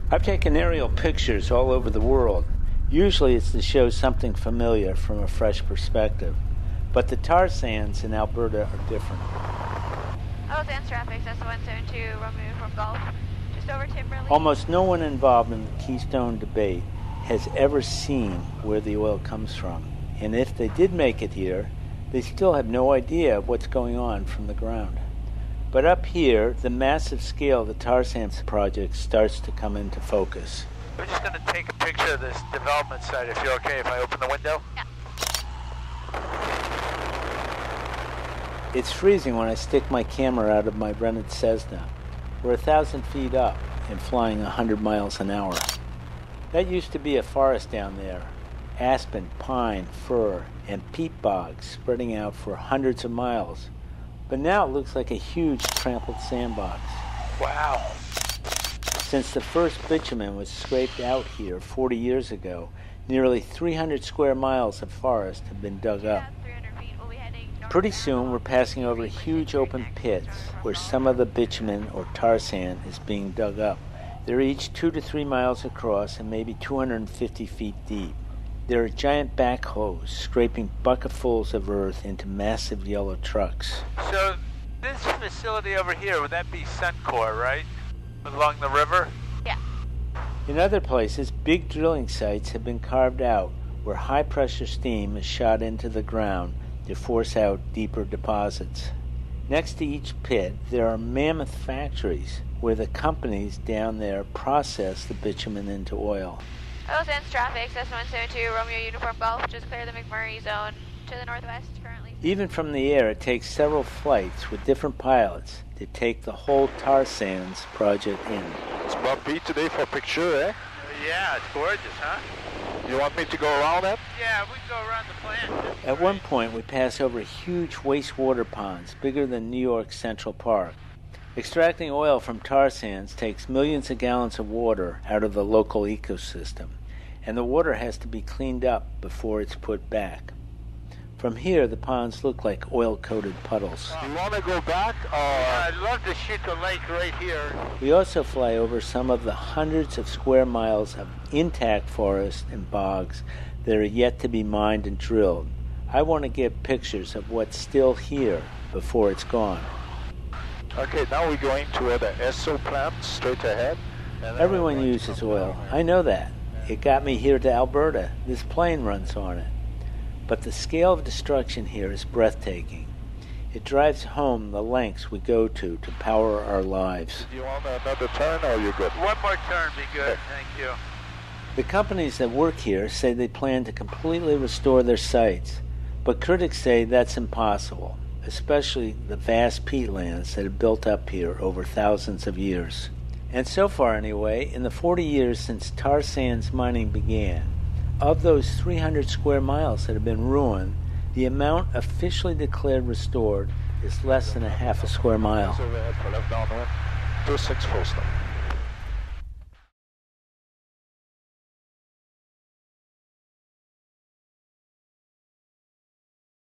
I've taken aerial pictures all over the world. Usually it's to show something familiar from a fresh perspective. But the tar sands in Alberta are different. Oh, sands traffic, that's 172 Romeo from Gulf. Just over Timberlake. Almost no one involved in the Keystone debate has ever seen where the oil comes from. And if they did make it here, they still have no idea of what's going on from the ground. But up here, the massive scale of the tar sands project starts to come into focus. We're just going to take a picture of this development site, if you're okay if I open the window. Yeah. It's freezing when I stick my camera out of my rented Cessna. We're 1,000 feet up and flying 100 miles an hour. That used to be a forest down there. Aspen, pine, fir, and peat bogs spreading out for hundreds of miles. But now it looks like a huge trampled sandbox. Wow. Since the first bitumen was scraped out here 40 years ago, nearly 300 square miles of forest have been dug up. Pretty soon we're passing over huge open pits where some of the bitumen or tar sand is being dug up. They're each 2 to 3 miles across and maybe 250 feet deep. There are giant backhoes scraping bucketfuls of earth into massive yellow trucks. So this facility over here, would that be Suncor, right? Along the river? Yeah. In other places, big drilling sites have been carved out where high-pressure steam is shot into the ground to force out deeper deposits. Next to each pit, there are mammoth factories where the companies down there process the bitumen into oil. Oh, sands traffic, that's 172 Romeo Uniform Golf. Just clear the McMurray zone to the northwest currently. Even from the air, it takes several flights with different pilots to take the whole tar sands project in. It's bumpy today for a picture, eh? Yeah, it's gorgeous, huh? You want me to go around it? Yeah, we can go around the plant. At one point, we pass over huge wastewater ponds, bigger than New York Central Park. Extracting oil from tar sands takes millions of gallons of water out of the local ecosystem, and the water has to be cleaned up before it's put back. From here, the ponds look like oil-coated puddles. You want to go back? I'd love to shoot the lake right here. We also fly over some of the hundreds of square miles of intact forest and bogs that are yet to be mined and drilled. I want to get pictures of what's still here before it's gone. Okay, now we're going to the Esso plant straight ahead. Everyone uses oil. I know that. It got me here to Alberta. This plane runs on it. But the scale of destruction here is breathtaking. It drives home the lengths we go to power our lives. Do you want another turn or are you good? One more turn be good, thank you. The companies that work here say they plan to completely restore their sites, but critics say that's impossible, especially the vast peatlands that have built up here over thousands of years. And so far anyway, in the 40 years since tar sands mining began, of those 300 square miles that have been ruined, the amount officially declared restored is less than a half a square mile. 26 full stop.